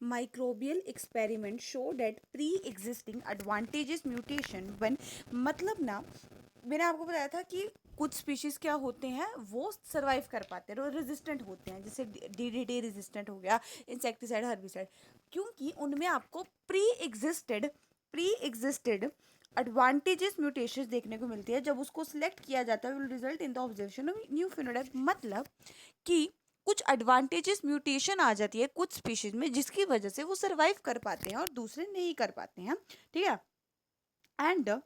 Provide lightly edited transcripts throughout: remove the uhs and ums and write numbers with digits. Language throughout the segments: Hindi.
Microbial experiment show that pre existing advantages mutation when, मतलब ना मैंने आपको बताया था कि कुछ स्पीशीज़ क्या होते हैं, वो सर्वाइव कर पाते हैं, वो रेजिस्टेंट होते हैं, जैसे डीडीटी रेजिस्टेंट हो गया, इंसेक्टिसाइड, हर्बिसाइड, क्योंकि उनमें आपको प्री एग्जिस्टेड एडवांटेजेस म्यूटेशंस देखने को मिलती है। जब उसको सिलेक्ट किया जाता है, will result in the observation of new phenotype, मतलब कि कुछ एडवांटेजेस म्यूटेशन आ जाती है कुछ स्पीशीज में, जिसकी वजह से वो सर्वाइव कर पाते हैं और दूसरे नहीं कर पाते हैं, ठीक है। एंड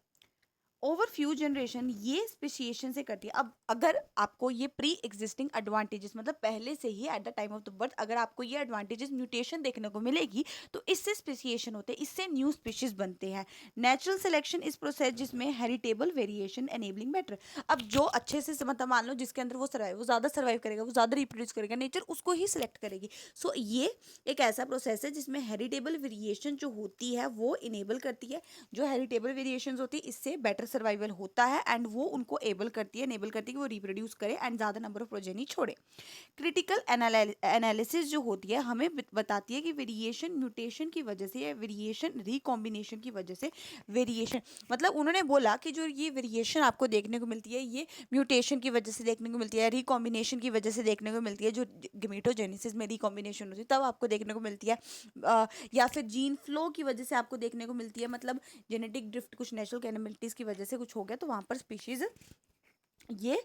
ओवर फ्यू जनरेशन ये स्पेशिएशन से करती है। अब अगर आपको ये प्री एग्जिस्टिंग एडवांटेजेस, मतलब पहले से ही at the time of the birth अगर आपको ये एडवांटेजेस म्यूटेशन देखने को मिलेगी, तो इससे स्पेशिएशन होते हैं, इससे न्यू स्पीशीज बनते हैं। नेचुरल सिलेक्शन इस प्रोसेस जिसमें हेरिटेबल वेरिएशन एनेबलिंग बेटर। अब जो अच्छे से मतलब मान लो जिसके अंदर वो ज़्यादा सर्वाइव करेगा, वो ज़्यादा रिप्रोड्यूस करेगा, नेचर उसको ही सिलेक्ट करेगी। सो ये एक ऐसा प्रोसेस है जिसमें हेरिटेबल वेरिएशन जो होती है वो इनेबल करती है। जो हेरिटेबल वेरिएशंस होती है इससे बेटर सर्वाइवल होता है, एंड वो उनको एबल करती है कि वो रिप्रोड्यूस करे एंड ज़्यादा नंबर ऑफ प्रोजेनी छोड़े। क्रिटिकल एनालिसिस जो होती है हमें बताती है कि वेरिएशन म्यूटेशन की वजह से या वेरिएशन रिकॉम्बिनेशन की वजह से, वेरिएशन मतलब उन्होंने बोला कि जो ये वेरिएशन आपको देखने को मिलती है ये म्यूटेशन की वजह से देखने को मिलती है, रिकॉम्बिनेशन की वजह से देखने को मिलती है, जो गेमेटोजेनेसिस में रिकॉम्बिनेशन होती है तब आपको देखने को मिलती है, या फिर जीन फ्लो की वजह से आपको देखने को मिलती है, मतलब जेनेटिक ड्रिफ्ट, कुछ नेचुरल कैलेमिटीज़ की वजह से कुछ हो गया तो वहाँ पर स्पीशीज़ ये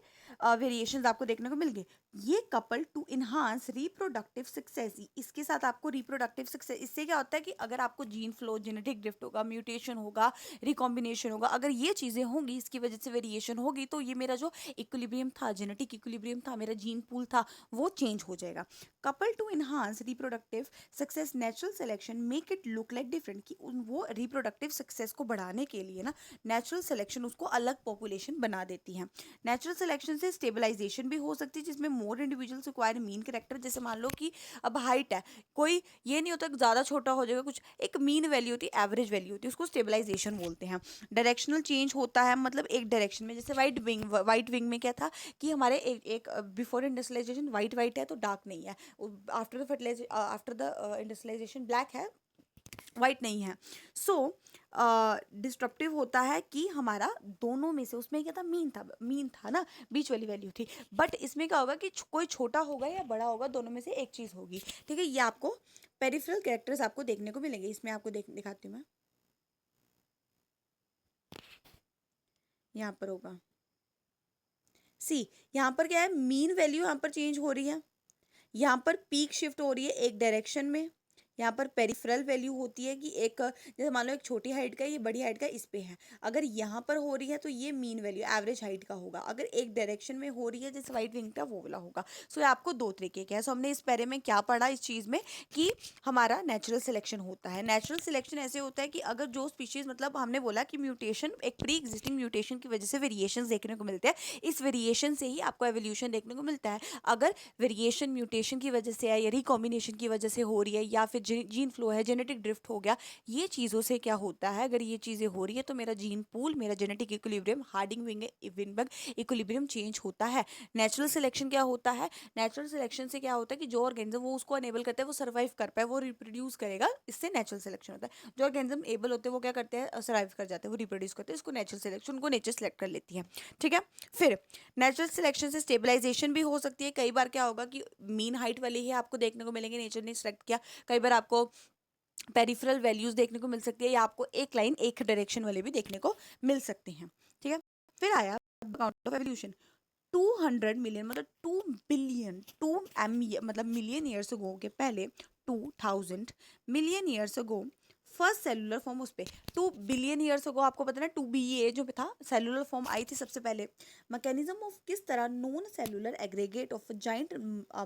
वेरिएशंस आपको देखने को मिल गए। ये couple to enhance reproductive success, इसके साथ आपको रिप्रोडक्टिव सक्सेस, इससे क्या होता है कि अगर आपको जीन फ्लो, जेनेटिक ड्रिफ्ट होगा, म्यूटेशन होगा, रिकॉम्बिनेशन होगा, अगर ये चीज़ें होंगी, इसकी वजह से वेरिएशन होगी, तो ये मेरा जो इक्विलिब्रियम था, जेनेटिक इक्विलिब्रियम था, मेरा जीन पूल था, वो चेंज हो जाएगा। Couple to enhance reproductive success natural selection make it look like different, कि वो रिप्रोडक्टिव सक्सेस को बढ़ाने के लिए ना नेचुरल सिलेक्शन उसको अलग पॉपुलेशन बना देती है। नेचुरल सिलेक्शन से स्टेबलाइजेशन भी हो सकती है, जिसमें मोर इंडिविजुअल्स रिक्वायर मीन कैरेक्टर। जैसे मान लो कि अब हाइट है, कोई ये नहीं होता कि ज़्यादा छोटा हो जाएगा, कुछ एक मीन वैल्यू होती है, एवरेज वैल्यू होती है, उसको स्टेबलाइजेशन बोलते हैं। डायरेक्शनल चेंज होता है, मतलब एक डायरेक्शन में, जैसे वाइट विंग में क्या था कि हमारे एक बिफोर इंडस्ट्रियलाइजेशन वाइट वाइट है तो डार्क नहीं है, आफ्टर द इंडस्ट्रियलाइजेशन ब्लैक है, वाइट नहीं है। सो डिस्ट्रप्टिव होता है कि हमारा दोनों में से, उसमें क्या था, मीन था ना, बीच वाली वैल्यू थी। बट इसमें क्या होगा कि कोई छोटा होगा या बड़ा होगा, दोनों में से एक चीज़ होगी, ठीक है। ये आपको पेरिफेरल कैरेक्टर्स आपको देखने को मिलेंगे। इसमें आपको दिखाती हूँ मैं, यहाँ पर होगा सी, यहाँ पर क्या है, मीन वैल्यू यहाँ पर चेंज हो रही है, यहाँ पर पीक शिफ्ट हो रही है एक डायरेक्शन में, यहाँ पर पेरिफेरल वैल्यू होती है कि एक, जैसे मान लो एक छोटी हाइट का, ये बड़ी हाइट का इस पे है, अगर यहाँ पर हो रही है तो ये मीन वैल्यू एवरेज हाइट का होगा। अगर एक डायरेक्शन में हो रही है जैसे वाइट विंग का, वो वाला होगा। सो ये आपको दो तरीके के हैं। सो हमने इस पैरे में क्या पढ़ा इस चीज़ में कि हमारा नेचुरल सिलेक्शन होता है। नेचुरल सिलेक्शन ऐसे होता है कि अगर जो स्पीशीज़, मतलब हमने बोला कि म्यूटेशन, एक प्री एग्जिस्टिंग म्यूटेशन की वजह से वेरिएशन देखने को मिलते हैं, इस वेरिएशन से ही आपको एवोल्यूशन देखने को मिलता है। अगर वेरिएशन म्यूटेशन की वजह से है या रिकॉम्बिनेशन की वजह से हो रही है, या फिर जीन फ्लो है, जेनेटिक ड्रिफ्ट हो गया, ये चीज़ों से क्या होता है, अगर ये चीज़ें हो रही है तो मेरा जीन पूल, मेरा genetic equilibrium, Harding Weinberg equilibrium change होता है। नेचुरल सिलेक्शन क्या होता है, नेचुरल सिलेक्शन से क्या होता है कि जो ऑर्गेनिज्म वो उसको अनेबल करता है, वो सर्वाइव कर पाए, वो रिप्रोड्यूस करेगा, इससे नेचुरल सिलेक्शन होता है। जो ऑर्गेनिज्म एबल होते हैं वो क्या करते हैं, सर्वाइव कर जाते हैं, वो रिप्रोड्यूस करते हैं, इसको नेचुरल सिलेक्शन, उनको नेचर सेलेक्ट कर लेती है, ठीक है। फिर नेचुरल सिलेक्शन से स्टेबलाइजेशन भी हो सकती है। कई बार क्या होगा कि मीन हाइट वाले ही आपको देखने को मिलेंगे, नेचर ने सिलेक्ट किया। कई बार आपको पेरिफेरल वैल्यूज देखने को मिल सकती है, या आपको एक लाइन एक डायरेक्शन वाले भी देखने को मिल सकते हैं, ठीक है। फिर आया काउंट ऑफ एवोल्यूशन। 200 मिलियन, मतलब 2 बिलियन, मतलब मिलियन ईयर्स अगो के पहले, 2000 मिलियन ईयर्स अगो फर्स्ट सेलुलर फॉर्म, उस पर 2 बिलियन ईयर्स अगो आपको पता ना, 2BA जो था सेलुलर फॉर्म आई थी सबसे पहले। मैकेनिज्म ऑफ किस तरह non cellular aggregate of giant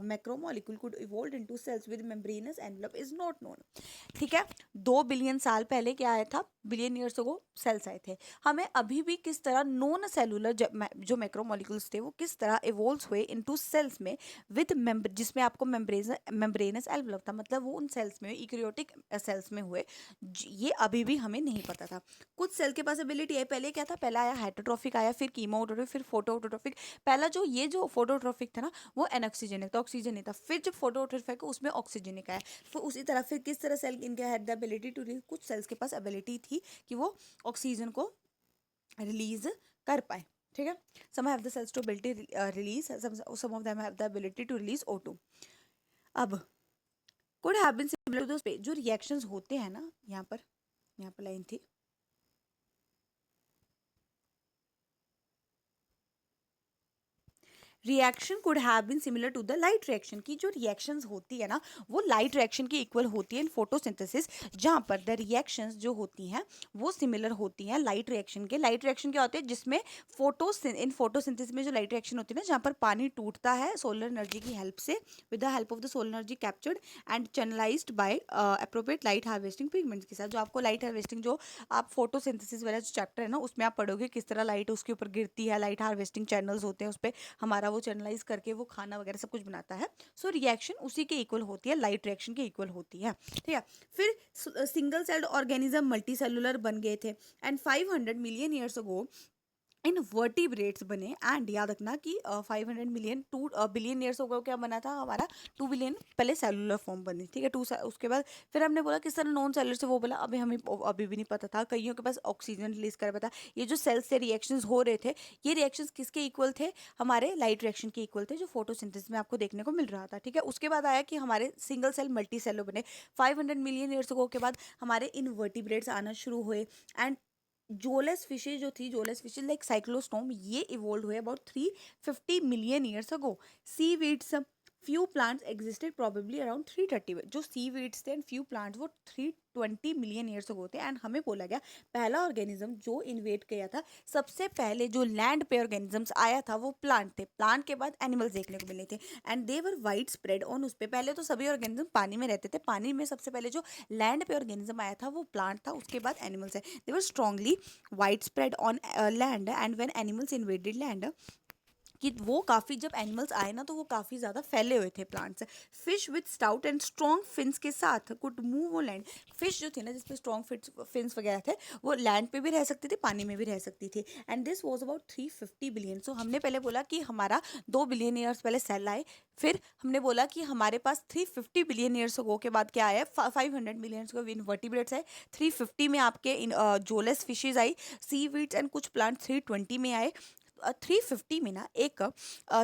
macromolecule could evolve into cells with membranous envelope is not known, ठीक है। 2 बिलियन साल पहले क्या आया था, बिलियन ईयर्स अगो सेल्स आए थे। हमें अभी भी किस तरह नॉन सेलुलर जो मैक्रोमोलिक्यूल्स थे वो किस तरह इवॉल्व हुए इनटू सेल्स में विद जिसमें आपको मेम्ब्रेनस एनवेलप था, मतलब वो उन सेल्स में यूकेरियोटिक सेल्स में हुए ये अभी भी हमें नहीं पता था। कुछ सेल के पास एबिलिटी है, पहले क्या था, पहला आया हेटरोट्रॉफिक, आया फिर कीमोट्रॉफिक, फिर फोटोट्रॉफिक। पहला जो ये जो फोटोट्रॉफिक था ना वो एनऑक्सीजनिक था, ऑक्सीजन नहीं था। फिर जब फोटोट्रॉफिक उसमें ऑक्सीजनिक आया। फिर उसी तरह फिर किस तरह सेल इनके had the ability to release, कुछ सेल्स के पास एबिलिटी थी कि वो ऑक्सीजन को रिलीज कर पाए। ठीक है, some have the cells to ability release, some of them have the ability to release O2। अब could have been similar to those, जो रिएक्शंस होते हैं ना, यहाँ पर लाइन थी, reaction could have been similar to the light reaction, की जो रिएक्शंस होती है ना वो लाइट रिएक्शन की इक्वल होती है इन फोटोसिंथेसिस, जहाँ पर द रिएक्शंस जो होती हैं वो सिमिलर होती हैं लाइट रिएक्शन के। लाइट रिएक्शन क्या होते हैं, जिसमें इन फोटोसिंथेसिस में जो लाइट रिएक्शन होती है ना, जहाँ पर पानी टूटता है सोलर एनर्जी की हेल्प से, with the help of the solar energy captured and channelized by appropriate light harvesting pigments के साथ। जो आपको लाइट हार्वेस्टिंग, जो आप फोटोसिंथेसिस वाला जो चैप्टर है ना उसमें आप पढ़ोगे किस तरह लाइट उसके ऊपर गिरती है, लाइट हार्वेस्टिंग चैनल्स होते हैं उस पर, हमारा वो चैनलाइज करके वो खाना वगैरह सब कुछ बनाता है। सो रिएक्शन उसी के इक्वल होती है, लाइट रिएक्शन के इक्वल होती है। ठीक है, फिर single celled organism multi cellular बन गए थे and 500 million years ago in vertebrates बने। एंड याद रखना कि 500 मिलियन 2 बिलियन ईयर्स हो क्या बना था हमारा, 2 बिलियन पहले सेलुलर फॉर्म बनी। ठीक है, उसके बाद फिर हमने बोला किस तरह नॉन सेलुलर से, वो बोला अभी हमें अभी भी नहीं पता था, कईयों के पास ऑक्सीजन रिलीज कर पता। ये जो सेल्स से रिएक्शंस हो रहे थे, ये रिएक्शंस किसके इक्वल थे, हमारे लाइट रिएक्शन के इक्वल थे, जो फोटोसिंथेसिस में आपको देखने को मिल रहा था। ठीक है, उसके बाद आया कि हमारे सिंगल सेल मल्टी सेलुलर बने। 500 मिलियन ईयर्स के बाद हमारे इनवर्टिब्रेट्स आना शुरू हुए एंड जोलेस फिशेज जो थी, जोलेस फिशेज लाइक साइक्लोस्टोम, ये इवोल्व हुए about 350 million years ago. Sea weeds, few plants existed probably around 330, जो सी वीड्स थे एंड फ्यू प्लांट्स वो 320 मिलियन ईयर्स अगो थे। एंड हमें बोला गया पहला ऑर्गेनिज्म जो इन्वेट किया था, सबसे पहले जो लैंड पे ऑर्गेनिजम्स आया था वो प्लांट थे, प्लांट के बाद एनिमल्स देखने को मिले थे and they were wide spread on. उस पर पहले तो सभी ऑर्गेनिज्म पानी में रहते थे, पानी में सबसे पहले जो लैंड पे ऑर्गेनिज्म आया था वो प्लांट था, उसके बाद एनिमल्स है। They were strongly wide spread on land and when animals invaded land, कि वो काफ़ी, जब एनिमल्स आए ना तो वो काफ़ी ज़्यादा फैले हुए थे plants. Fish with stout and strong fins के साथ could move on land, fish जो थे ना जिसपे स्ट्रॉन्ग फिन्स वगैरह थे वो लैंड पे भी रह सकती थी, पानी में भी रह सकती थी। And this was about 350 billion. So हमने पहले बोला कि हमारा 2 बिलियन ईयर्स पहले सेल आए, फिर हमने बोला कि हमारे पास 350 बिलियन ईयर्स गो के बाद क्या आया, 500 मिलियन को इनवर्टिब्रेट्स आए, 350 में आपके जोलेस फिशेज आई, सी वीड्स एंड कुछ प्लांट 320 में आए। 350 में ना एक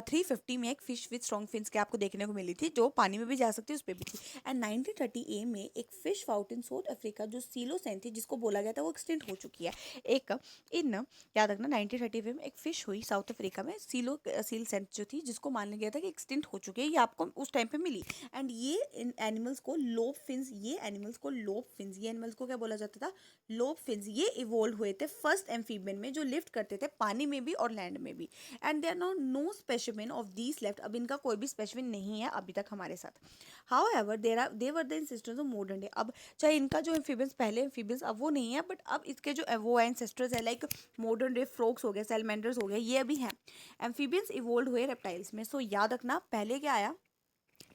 350 में एक फिश विथ स्ट्रॉन्ग फिन्स के आपको देखने को मिली थी, जो पानी में भी जा सकती है, उस पर भी थी। एंड 1930 में एक fish found in south Africa जो सीलोसेन थी, जिसको बोला गया था वो एक्सटिंक्ट हो चुकी है। एक इन याद रखना 1930 में एक फिश हुई साउथ अफ्रीका में, सीलसेंट जो थी, जिसको मान लिया गया था कि एक्सटिंक्ट हो चुकी है, ये आपको उस टाइम पे मिली। एंड ये इन एनिमल्स को लोब फिन्स, ये एनिमल्स को लोब फिन्स, ये एनिमल्स को क्या बोला जाता था, लोब फिन्स, ये इवोल्व हुए थे फर्स्ट एम्फीबियन में, जो लिफ्ट करते थे पानी में भी और लैंड में भी। And there now no specimen of these left, अब इनका कोई भी स्पेसिमेन नहीं है अभी तक हमारे साथ। However they were the ancestors of modern day, अब चाहे इनका जो एम्फीबियंस पहले एम्फीबियंस अब वो नहीं है, बट अब इसके जो वो एंसेस्टर्स है लाइक मॉडर्न डे फ्रॉग्स हो गए, सैलमेंडर्स हो गए, ये अभी हैं। एम्फीबियंस इवोल्व हुए रेप्टाइल्स में। सो याद रखना पहले क्या आया,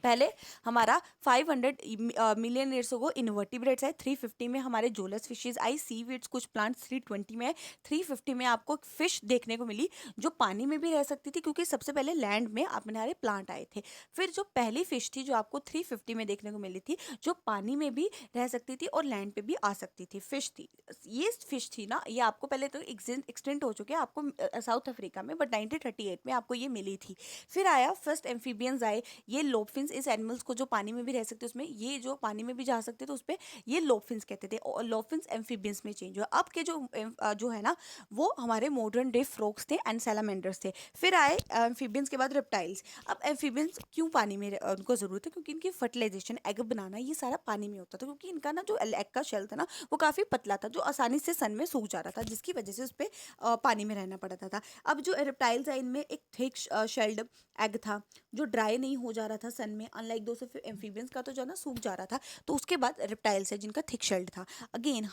पहले हमारा 500 मिलियन ईयर्स को इनवर्टिब्रेट्स है, 350 में हमारे जोलस फिशेज आई, सी वीड्स कुछ प्लांट्स 320 में है, 350 में आपको फिश देखने को मिली जो पानी में भी रह सकती थी, क्योंकि सबसे पहले लैंड में अपने प्लांट आए थे। फिर जो पहली फिश थी जो आपको 350 में देखने को मिली थी, जो पानी में भी रह सकती थी और लैंड पे भी आ सकती थी, फिश थी। ये फिश थी ना, ये आपको पहले तो एक्सटेंट हो चुके हैं आपको साउथ अफ्रीका में, बट 1938 में आपको ये मिली थी। फिर आया फर्स्ट एम्फीबियंस आए, ये लोबफिन्स, इस एनिमल्स को जो पानी में भी रह सकते उसमें, ये जो पानी में भी जा सकते थे उस पर ये लोबफिन्स कहते थे, और लोबफिन्स एम्फीबियंस में चेंज हुआ। अब के जो है ना वो हमारे मॉडर्न डे फ्रॉग्स थे एंड सैलामेंडर्स थे। फिर आए एम्फीबियंस के बाद रेप्टाइल्स। अब एम्फीबियंस क्यों पानी में उनको ज़रूरत है, क्योंकि इनकी फर्टिलाइजेशन, एग बनाना, ये सारा पानी में होता था, क्योंकि इनका ना जो एग का शेल था ना वो काफ़ी पतला था, जो आसानी से सन में सूख जा रहा था, जिसकी वजह से उस पर पानी में रहना पड़ता था। अब जो रेप्टाइल्स है इनमें एक थिक शेल्ड एग था जो ड्राई नहीं हो जा रहा था सन में, में अनलाइक दो एम्फीबियंस का तो जो ना सूख जा रहा था, तो उसके बाद रिप्टाइल्स है जिनका थिक शेल्ड था। अगेन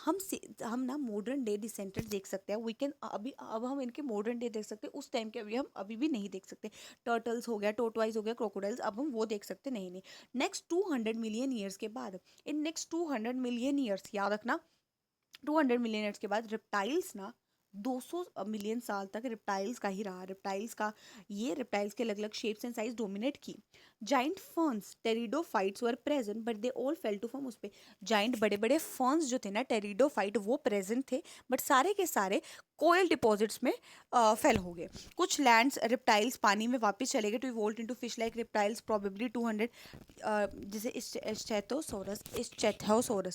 हम ना मॉडर्न डे डिसेंडेंट देख सकते हैं, वी कैन अभी अब हम इनके मॉडर्न डे देख सकते हैं, उस टाइम के अभी हम अभी भी नहीं देख सकते। टर्टल्स हो गया, टोटवाइज हो गया, क्रोकोडाइल्स अब हम वो देख सकते नहीं। नेक्स्ट 200 मिलियन ईयर्स के बाद, इन नेक्स्ट 200 मिलियन ईयर्स, याद रखना 200 मिलियन ईयर्स के बाद रिप्टाइल्स ना 200 मिलियन साल तक रिप्टाइल्स का ही रहा। रिप्टाइल्स के अलग अलग शेप्स एंड साइज डोमिनेट की। Giant ferns pteridophytes were present but they all fell to form. उस पे जाइंट बड़े बड़े फर्न्स जो थे ना टेरिडोफाइट, वो प्रेजेंट थे, बट सारे के सारे कोयल डिपॉजिट्स में फेल हो गए। कुछ लैंड्स रिप्टाइल्स पानी में वापस चले गए to evolve into fish like reptiles probably 200, जैसे स्टेथोसोरस,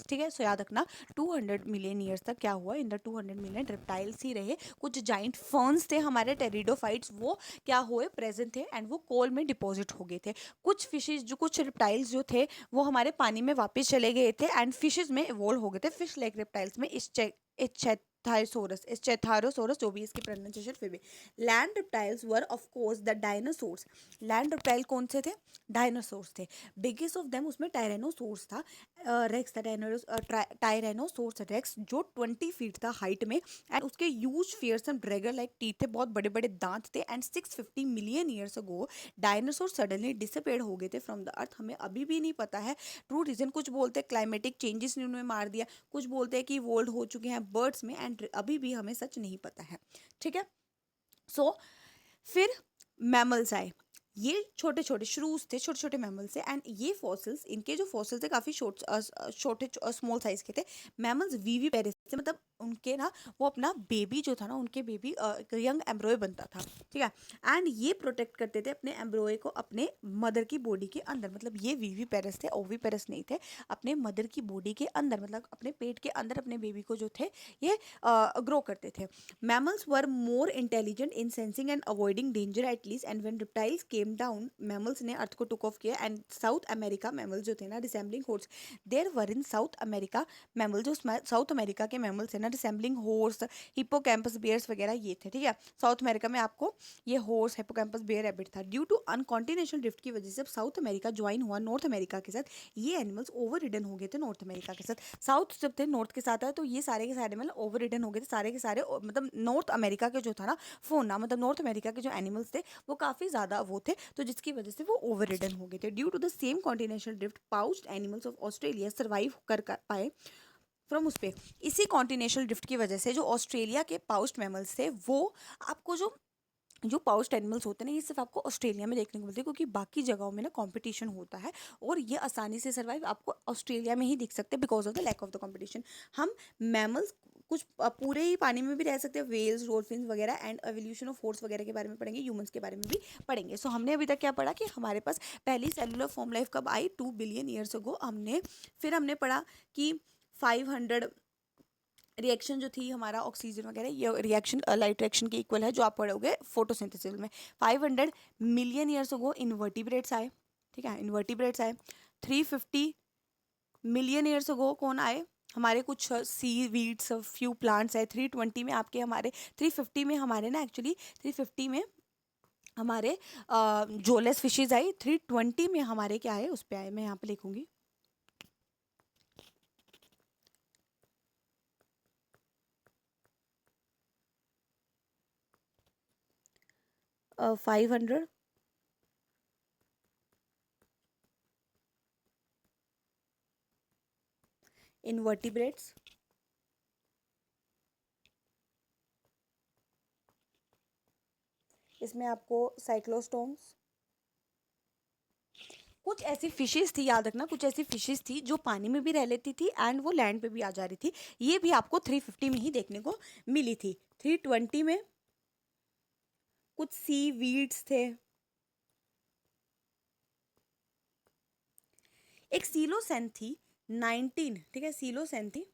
ठीक है। सो याद रखना 200 मिलियन ईयर्स तक क्या हुआ, इन द 200 मिलियन रिप्टाइल्स ही रहे। कुछ जाइंट फर्न्स थे हमारे टेरिडोफाइट्स, वो क्या हुए, प्रेजेंट थे एंड वो कोल में डिपॉजिट हो गए थे। कुछ फिशेज जो कुछ रिप्टाइल्स जो थे वो हमारे पानी में वापस चले गए थे एंड फिशेज में इवोल्व हो गए थे, फिश लाइक रिप्टाइल्स में स्टेथारोसोरस, जो भी इसकी प्रोनाउंसिएशन फिर भी। Land reptiles were of course the dinosaurs. Land reptile कौन से थे, डायनासोर्स थे। बिगेस्ट ऑफ देम उसमें टायरेनोसोर्स था, रेक्स था, टायरेनोसोर्स रेक्स, जो 20 फीट था हाइट में एंड उसके huge fearsome dragon like teeth थे, बहुत बड़े बड़े दांत थे। And 650 million years ago dinosaur suddenly disappeared हो गए थे फ्रॉम द अर्थ। हमें अभी भी नहीं पता है ट्रू रीजन। कुछ बोलते हैं क्लाइमेटिक चेंजेस ने उन्हें मार दिया, कुछ बोलते हैं कि इवोल्व हो चुके हैं बर्ड्स में, एंड अभी भी हमें सच नहीं पता है, ठीक है। सो फिर मैमल्स आए, ये छोटे छोटे श्रूज थे, छोटे छोटे मैमल्स थे एंड ये फॉसिल्स, इनके जो फॉसिल्स थे काफ़ी छोटे स्मॉल साइज के थे। मैमल्स वीवी पेरिस थे, मतलब उनके ना वो अपना बेबी जो था ना, उनके बेबी यंग एम्ब्रॉय बनता था, ठीक है। एंड ये प्रोटेक्ट करते थे अपने एम्ब्रॉय को अपने मदर की बॉडी के अंदर, मतलब ये वीवी पेरिस थे, ओवी पेरिस नहीं थे। अपने मदर की बॉडी के अंदर, मतलब अपने पेट के अंदर अपने बेबी को जो थे ये ग्रो करते थे। Mammals were more intelligent in sensing and avoiding danger at least, and when reptiles came down, mammals ने अर्थ को टुक ऑफ किया एंड साउथ अमेरिका मैमल्स जो थे ना resembling horse, there were in South America mammal, जो साउथ अमेरिका के मैमल्स है ना रिसेंबलिंग हॉर्स, हिप्पोकैम्पस बेयर्स वगैरह ये थे, ठीक है। साउथ अमेरिका में आपको ये हॉर्स, हिप्पोकैम्पस बेयर, रैबिट था। ड्यू टू अनकॉन्टिनेंटल ड्रिफ्ट की वजह से जब साउथ अमेरिका ज्वाइन हुआ नॉर्थ अमेरिका के साथ, ये एनिमल्स ओवर रिडन हो गए थे नॉर्थ अमेरिका के साथ। साउथ जब थे नॉर्थ के साथ आए तो ये सारे के सारे मतलब ओवर रिडन हो गए थे सारे के सारे, मतलब नॉर्थ अमेरिका के जो था ना फोना, मतलब नॉर्थ अमेरिका के जो एनिमल्स थे वो काफ़ी ज़्यादा वो थे, तो जिसकी वजह से वो ओवर रिडन हो गए थे। Due to the same continental drift pouched animals of Australia survive कर पाए फ्रॉम उस पे। इसी कॉन्टिनेंटल ड्रिफ्ट की वजह से जो ऑस्ट्रेलिया के पाउच्ड मैमल्स थे वो, आपको जो पाउच्ड एनिमल्स होते हैं ना, ये सिर्फ आपको ऑस्ट्रेलिया में देखने को मिलते हैं, क्योंकि बाकी जगहों में ना कंपटीशन होता है और ये आसानी से सर्वाइव आपको ऑस्ट्रेलिया में ही दिख सकते हैं because of the lack of the competition. हम मैमल्स कुछ पूरे ही पानी में भी रह सकते हैं, वेल्स, डॉल्फिन्स वगैरह, एंड एवोल्यूशन ऑफ फोर्स वगैरह के बारे में पढ़ेंगे, ह्यूमंस के बारे में भी पढ़ेंगे। सो हमने अभी तक क्या पढ़ा कि हमारे पास पहली सेलुलर फॉर्म लाइफ कब आई, 2 बिलियन ईयर्स अगो। फिर हमने पढ़ा कि 500 रिएक्शन जो थी हमारा ऑक्सीजन वगैरह, ये रिएक्शन लाइट रिएक्शन के इक्वल है जो आप पढ़ोगे फोटोसिंथेसिस में। 500 मिलियन ईयर्स अगो इन्वर्टिब्रेट्स आए, ठीक है, इन्वर्टिब्रेट्स आए। 350 मिलियन ईयर्स अगो कौन आए, हमारे कुछ सी वीड्स, फ्यू प्लांट्स आए। 320 में आपके हमारे 350 में हमारे ना एक्चुअली 350 में हमारे जोलेस फिशेज आई। 320 में हमारे क्या आए, उस पर आए, मैं यहाँ पे लिखूंगी 500 इनवर्टिब्रेट्स, इसमें आपको साइक्लोस्टोम्स, कुछ ऐसी फिशेस थी, याद रखना कुछ ऐसी फिशेस थी जो पानी में भी रह लेती थी एंड वो लैंड पे भी आ जा रही थी। ये भी आपको 350 में ही देखने को मिली थी। 320 में कुछ सी वीड्स थे, एक सीलोसेन थी 19, ठीक है, सीलोसेन थी।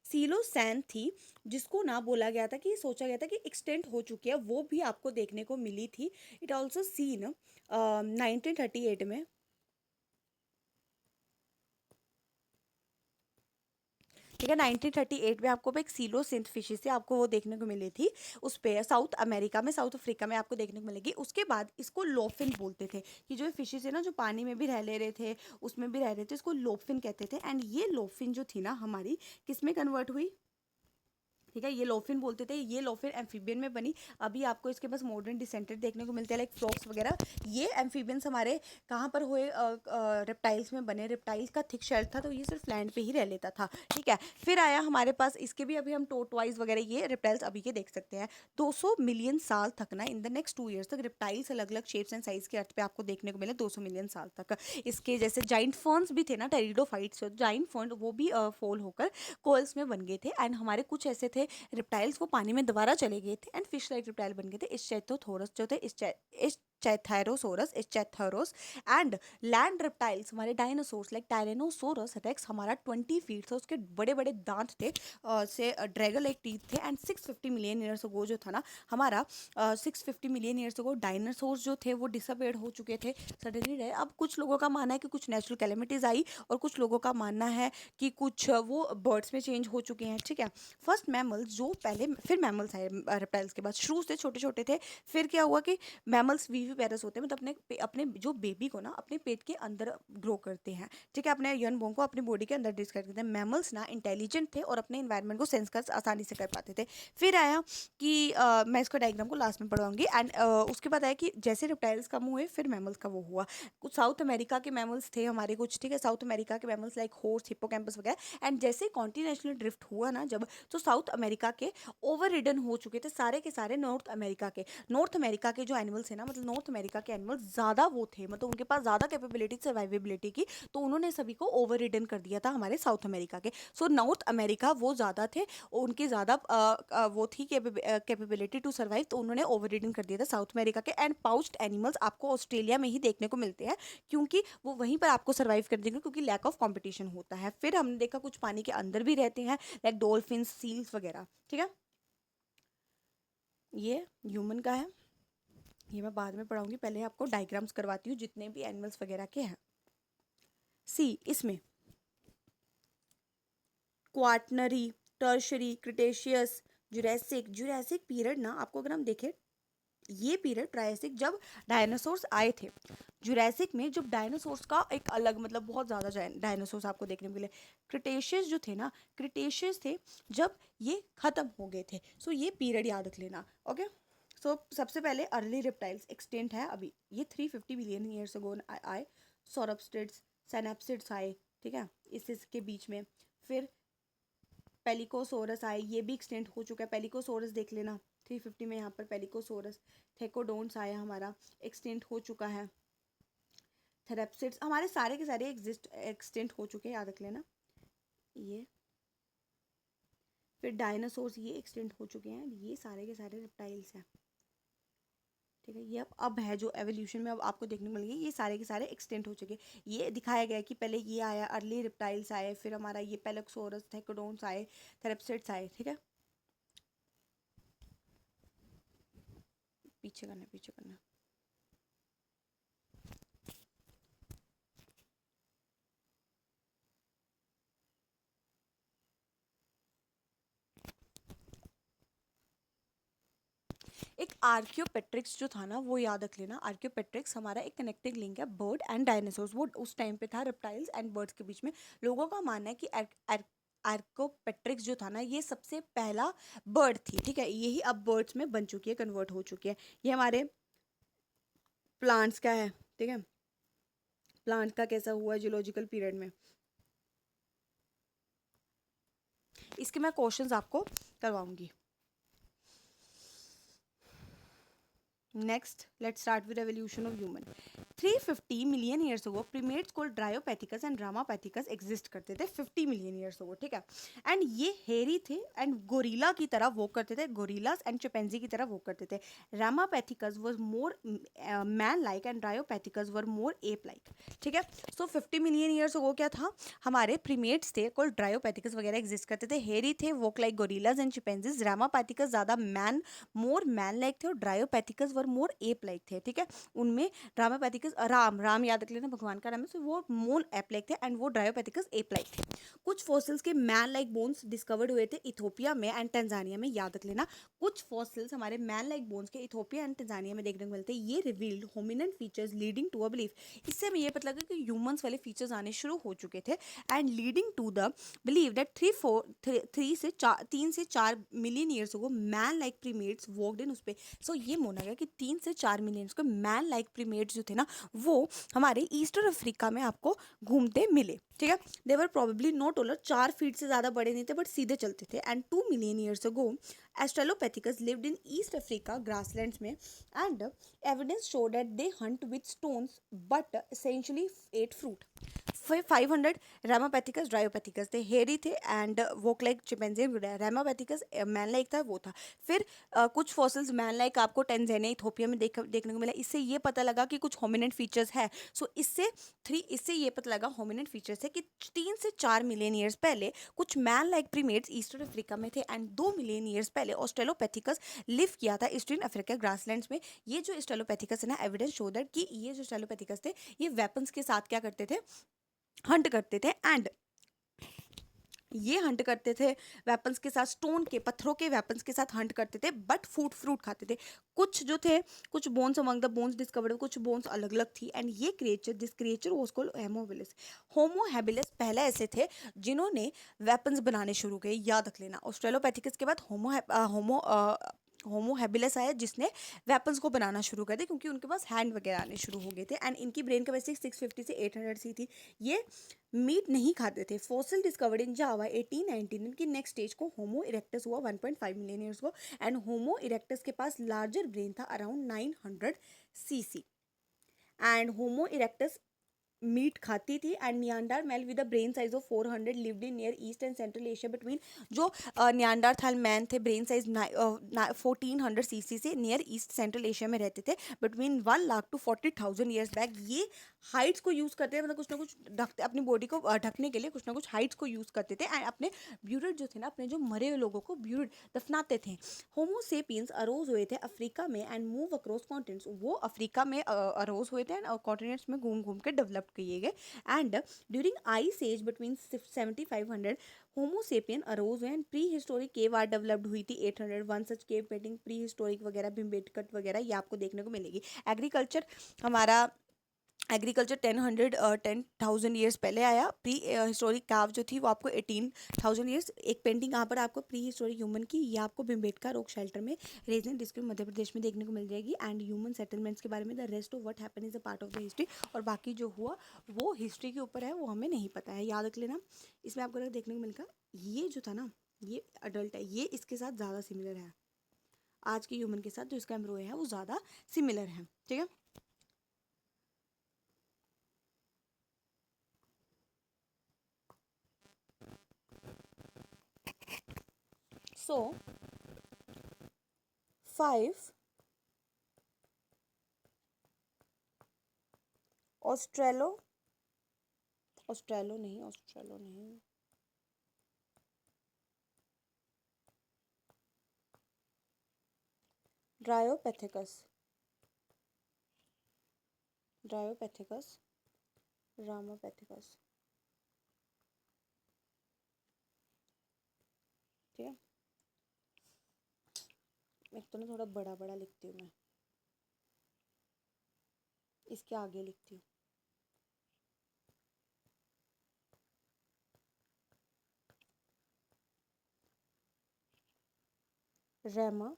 सीलोसैन थी जिसको ना बोला गया था कि सोचा गया था कि एक्सटेंट हो चुकी है, वो भी आपको देखने को मिली थी। इट ऑल्सो सीन 1938 में। ठीक है। 1938 में आपको एक सीलोसिंथ फिशेस से आपको वो देखने को मिली थी उस पे साउथ अमेरिका में, साउथ अफ्रीका में आपको देखने को मिलेगी। उसके बाद इसको लोफिन बोलते थे कि जो फिशेस है ना जो पानी में भी रह ले रहे थे उसमें भी रह रहे थे, इसको लोफिन कहते थे। एंड ये लोफिन जो थी ना हमारी किस में कन्वर्ट हुई, ठीक है, ये लोफिन बोलते थे, ये लोफिन एम्फीबियन में बनी। अभी आपको इसके पास मॉडर्न डिसेंटेड देखने को मिलते हैं लाइक फ्रॉक्स वगैरह। ये एम्फीबियंस हमारे कहाँ पर हुए, रेप्टाइल्स में बने। रेप्टाइल्स का थिक शेल था तो ये सिर्फ लैंड पे ही रह लेता था, ठीक है। फिर आया हमारे पास इसके भी अभी हम टोटवाइज वगैरह ये रेप्टाइल्स अभी के देख सकते हैं। 200 मिलियन साल तक ना, इन द नेक्स्ट 2 ईयर्स तक रेप्टाइल्स अलग अलग शेप्स एंड साइज के अर्थ पे आपको देखने को मिले 200 मिलियन साल तक। इसके जैसे जाइंट फर्न्स भी थे ना, टेरिडोफाइट्स, जाइंट फर्न वो भी फॉल होकर कोल्स में बन गए थे। एंड हमारे कुछ ऐसे थे रिप्टाइल्स वो पानी में दोबारा चले गए थे एंड फिश लाइक रिप्टाइल बन गए थे। इस्चैथोथोरस जो थे, इस्चैथायरोसोरस, इस्चैथरोस। एंड लैंड रिप्टाइल्स हमारे डायनासोर्स लाइक टायरेनोसोरस रेक्स हमारा 20 फीट था, उसके बड़े बड़े दांत थे, से ड्रैगन लाइक टीथ थे। एंड 650 मिलियन ईयर्स अगो जो था ना हमारा 650 मिलियन ईयर्स अगो डायनासोर्स जो थे वो डिसअपेयर्ड हो चुके थे, सडनली रहे। अब कुछ लोगों का मानना है कि कुछ नेचुरल कैलेमिटीज आई और कुछ लोगों का मानना है कि कुछ वो बर्ड्स में चेंज हो चुके हैं, ठीक है। फर्स्ट मैमल्स जो पहले, फिर मैमल्स आए रेप्टाइल्स के बाद, श्रूज थे छोटे छोटे थे। फिर क्या हुआ कि मैमल्स वीविपेरस होते हैं, मतलब अपने जो बेबी को ना अपने पेट के अंदर ग्रो करते हैं, ठीक है, अपने यन बोन को अपनी बॉडी के अंदर डिस्क्राइब करते हैं। मैमल्स ना इंटेलिजेंट थे और अपने इन्वायरमेंट को सेंस कर आसानी से कर पाते थे। फिर आया कि मैं इसको डायग्राम को लास्ट में पढ़ाऊंगी। एंड उसके बाद आया कि जैसे रेप्टाइल्स कम हुए फिर मैमल्स का वो हुआ। कुछ साउथ अमेरिका के मैमल्स थे हमारे कुछ, ठीक है, साउथ अमेरिका के मैमल्स लाइक हॉर्स, हिप्पोकैम्पस वगैरह। एंड जैसे कॉन्टिनेंटल ड्रिफ्ट हुआ ना जब, तो साउथ अमेरिका के ओवर रिडन हो चुके थे सारे के सारे नॉर्थ अमेरिका के। नॉर्थ अमेरिका के जो एनिमल्स है ना, मतलब नॉर्थ अमेरिका के एनिमल्स ज़्यादा वो थे, मतलब उनके पास ज़्यादा कैपेबिलिटी सर्वाइवेबिलिटी की, तो उन्होंने सभी को ओवर रिडन कर दिया था हमारे साउथ अमेरिका के। सो नॉर्थ अमेरिका वो ज़्यादा थे, उनकी ज़्यादा वो थी कैपेबिलिटी टू सर्वाइव, तो उन्होंने ओवर रिडन कर दिया था साउथ अमेरिका के। एंड पाउच्ड एनिमल्स आपको ऑस्ट्रेलिया में ही देखने को मिलते हैं क्योंकि वो वहीं पर आपको सर्वाइव कर देंगे क्योंकि लैक ऑफ कॉम्पिटिशन होता है। फिर हमने देखा कुछ पानी के अंदर भी रहते हैं लाइक डॉल्फिन, सील्स वगैरह, ठीक है। ये ह्यूमन का है, ये मैं बाद में पढ़ाऊंगी, पहले आपको डायग्राम्स करवाती हूँ जितने भी एनिमल्स वगैरह के हैं। सी इसमें quaternary, tertiary, Cretaceous, Jurassic. Jurassic period ना आपको अगर हम देखें, ये पीरियड ट्रायसिक जब डायनासोर्स आए थे। जुरैसिक में जब डायनासोर्स का एक अलग मतलब बहुत ज़्यादा डायनासोर्स आपको देखने को मिले। क्रिटेशियस जो थे ना, क्रिटेशियस थे जब ये ख़त्म हो गए थे। सो ये पीरियड याद रख लेना, ओके। सो सबसे पहले अर्ली रेप्टाइल्स एक्सटेंट है अभी, ये 350 मिलियन ईयर्स अगो आए। सौरप्सिड्स, सैनेप्सिड्स आए, ठीक है, इसके बीच में। फिर पेलिकोसोरस आए, ये भी एक्सटेंट हो चुका है। पेलिकोसोरस देख लेना 350 में, यहाँ पर पेलिकोसोरस। थेकोडोन्स आया हमारा, एक्सटेंट हो चुका है। थेरेप्सिड्स हमारे सारे के सारे एक्सटेंट हो चुके हैं, याद रख लेना ये। फिर डायनासोर्स ये एक्सटेंट हो चुके हैं, ये सारे के सारे रेप्टाइल्स हैं, ठीक है। ये अब है जो एवोल्यूशन में अब आपको देखने को मिलेगी, ये सारे के सारे एक्सटेंट हो चुके हैं। ये दिखाया गया कि पहले ये आया, अर्ली रेप्टाइल्स आए, फिर हमारा ये पेलिकोसोरस, थेकोडोन्स आए, थेरेप्सिड्स आए, ठीक है। पीछे करना, पीछे करना। एक आर्कियोपेट्रिक्स जो था ना वो याद रख लेना। आर्कियोपेट्रिक्स हमारा एक कनेक्टिंग लिंक है बर्ड एंड डायनासोर्स। वो उस टाइम पे था रेप्टाइल्स एंड बर्ड्स के बीच में। लोगों का मानना है कि आर्कियोपेट्रिक्स जो था ना ये सबसे पहला बर्ड थी, ठीक है। यही अब बर्ड्स में बन चुकी है, कन्वर्ट हो चुकी है। ये हमारे प्लांट्स का है, ठीक है। प्लांट का कैसा हुआ जियोलॉजिकल पीरियड में, इसके मैं क्वेश्चंस आपको करवाऊंगी। Next, let's start with evolution of human. 350 million years ago primates called Dryopithecus and Ramapithecus exist करते थे 50 मिलियन ईयर्स अगो, ठीक है। एंड ये हेरी थे एंड गोरिल्ला की तरह वो करते थे, गोरिल्लास एंड चिंपैंजी की तरह वो करते थे। Ramapithecus was more man like and Dryopithecus were more ape like, ठीक है। सो 50 मिलियन ईयर्स अगो क्या था, हमारे प्रीमेट्स थे कॉल्ड ड्रायोपैथिकस वगैरह एग्जिस्ट करते थे। हेरी थे, walk like gorillas and chimpanzees. Ramapithecus ज़्यादा मोर मैन लाइक थे और ड्रायोपैथिकस वर मोर एप लाइक थे, ठीक है। उनमें रामापैथिकस इज राम याद रख लेना, भगवान का नाम है, सो वो मोल एप लाइक थे एंड वो ड्रायोपैथिकस एप लाइक थे। कुछ फॉसिल्स के मैन लाइक बोन्स डिस्कवर्ड हुए थे इथोपिया में एंड टंजानिया में, याद रख लेना। कुछ फॉसिल्स हमारे मैन लाइक बोन्स के इथोपिया एंड टंजानिया में देखने को मिलते हैं। ये revealed hominid features leading to a belief, इससे हमें ये पता लगा कि ह्यूमंस वाले फीचर्स आने शुरू हो चुके थे and leading to the believe that 3 से 4 मिलियन ईयर्स को man like primates walked in उस पर। सो ये माना गया कि 3 से 4 मिलियन को मैन लाइक प्रीमेट्स जो थे ना वो हमारे ईस्टर्न अफ्रीका में आपको घूमते मिले, ठीक है। They were probably not taller, 4 feet से ज़्यादा बड़े नहीं थे बट सीधे चलते थे। And 2 million years ago Australopithecus lived in East Africa grasslands में and evidence show that they hunt with stones but essentially ate fruit. 500 Ramapithecus Dryopithecus थे, हेरी थे and walk like chimpanzee. Ramapithecus man like था, वो था। फिर कुछ फॉसिल्स मैन लाइक आपको टेंजेनिया इथोपिया में देखने को मिला। इससे ये पता लगा कि कुछ होमिनेंट फीचर्स है। सो इससे ये पता लगा होमिनेंट फीचर्स है कि 3 से 4 मिलियन ईयर्स पहले कुछ man like primates eastern Africa में थे एंड 2 मिलियन ईयर्स पहले ऑस्ट्रेलोपैथिकस लिव किया था ईस्टर्न अफ्रीका ग्रासलैंड्स में। ये जो ऑस्ट्रेलोपैथिकस है ना, एविडेंस शो दैट कि ये जो ऑस्ट्रेलोपैथिकस थे ये वेपन्स के साथ क्या करते थे, हंट करते थे एंड ये हंट करते थे वेपन्स के साथ, स्टोन के पत्थरों के वेपन्स के साथ हंट करते थे बट फ्रूट खाते थे। कुछ जो थे कुछ bones among the bones discovered, कुछ बोन्स अलग अलग थी एंड ये creature this creature was called Homo habilis. Homo habilis पहले ऐसे थे जिन्होंने वेपन्स बनाने शुरू किए, याद रख लेना। ऑस्ट्रेलोपैथिकस के बाद होमो हैबिलिस आया जिसने वेपन्स को बनाना शुरू कर दिया क्योंकि उनके पास हैंड वगैरह आने शुरू हो गए थे एंड इनकी ब्रेन कैपेसिटी 650 से 800 सी थी। ये मीट नहीं खाते थे। फॉसिल डिस्कवर्ड इन जावा 1819 की नेक्स्ट स्टेज को होमो इरेक्टस हुआ 1.5 मिलियन ईयर्स को एंड होमो इरेक्टस के पास लार्जर ब्रेन था around 900 CC and Homo erectus meat खाती थी and Neanderthal man with a brain size of 400 lived in Near East and central Asia between. जो नियांडारथल मैन थे ब्रेन साइज 1400 सीसी से नियर ईस्ट सेंट्रल एशिया में रहते थे between 1 lakh to 40,000 years back. ये हाइट्स को यूज़ करते थे, मतलब कुछ ना कुछ ढकते अपनी बॉडी को ढकने के लिए कुछ ना कुछ हाइट्स को यूज़ करते थे एंड अपने ब्यूरिड जो थे ना, अपने जो मरे हुए लोगों को ब्यूरिड दफनाते थे। होमोसेपियंस अरोज हुए थे अफ्रीका में एंड मूव अक्रॉस कॉन्टिनेंट्स। वो अफ्रीका में अरोज हुए थे एंड कॉन्टिनेंट्स में घूम घूम के डेवलप किए गए and during ice age between 7500 homo sapien arose and pre historic cave are developed हुई थी 800। One such cave painting pre historic वगैरह भिमबेटकट वगैरह ये आपको देखने को मिलेगी। एग्रीकल्चर हमारा एग्रीकल्चर 10,000 ईयर्स पहले आया। प्री हिस्टोरिक काव जो थी वो आपको 18,000 ईयर्स। एक पेंटिंग यहाँ पर आपको प्री हिस्टोरिक ह्यूमन की, ये आपको भिमबेटका रॉक शेल्टर में रेजन डिस्ट्रिक्ट मध्य प्रदेश में देखने को मिल जाएगी एंड ह्यूमन सेटलमेंट्स के बारे में the rest of what happen is a part of the history. और बाकी जो हुआ वो हिस्ट्री के ऊपर है, वो हमें नहीं पता है, याद रख लेना। इसमें आपको देखने को मिलेगा ये जो था ना, ये अडल्ट है, ये इसके साथ ज़्यादा सिमिलर है आज के ह्यूमन के साथ। जो इसका एम्ब्रॉय है वो ज़्यादा सिमिलर है, ठीक है। सो 5 ऑस्ट्रेलो ऑस्ट्रेलो नहीं ड्रायोपैथिकस रामापैथिकस, ठीक है। एक तो ना थोड़ा बड़ा बड़ा लिखती हूँ मैं, इसके आगे लिखती हूँ। रेमा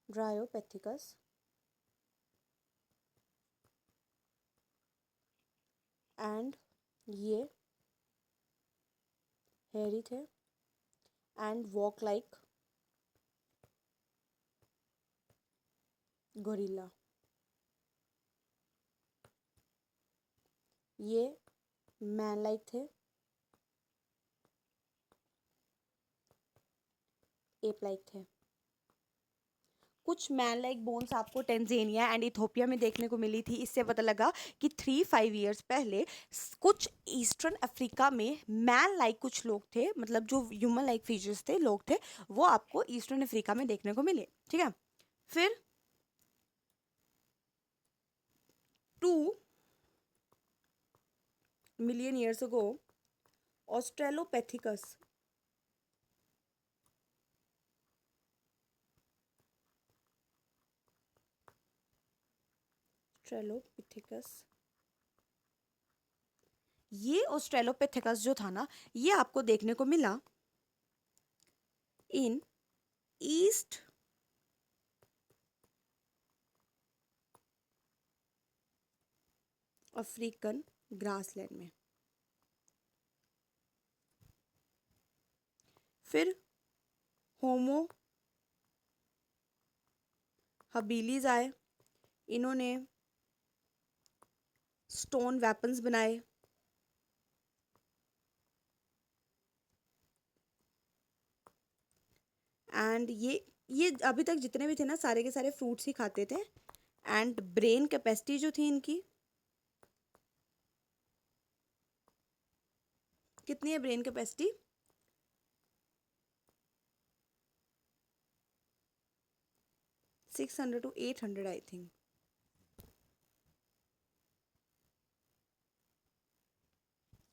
ड्रायोपैथिकस एंड ये हेरी थे एंड वॉक लाइक गोरिल्ला। ये मैन लाइक थे, एप लाइक थे। कुछ मैन लाइक बोन्स आपको टेंजेनिया एंड इथोपिया में देखने को मिली थी। इससे पता लगा कि 3-5 ईयर्स पहले कुछ ईस्टर्न अफ्रीका में मैन लाइक कुछ लोग थे, मतलब जो ह्यूमन लाइक फीचर्स थे, लोग थे, वो आपको ईस्टर्न अफ्रीका में देखने को मिले। ठीक है, फिर 2 मिलियन ईयर्स अगो ऑस्ट्रेलोपेथिकस ऑस्ट्रेलोपिथिकस ये ऑस्ट्रेलोपिथेकस जो था ना, ये आपको देखने को मिला इन ईस्ट अफ्रीकन ग्रासलैंड में। फिर होमो हबीलीज आए, इन्होंने स्टोन वेपन्स बनाए, एंड ये अभी तक जितने भी थे ना, सारे के सारे फ्रूट्स ही खाते थे। एंड ब्रेन कैपेसिटी जो थी इनकी, कितनी है brain capacity? 600 to 800 I think.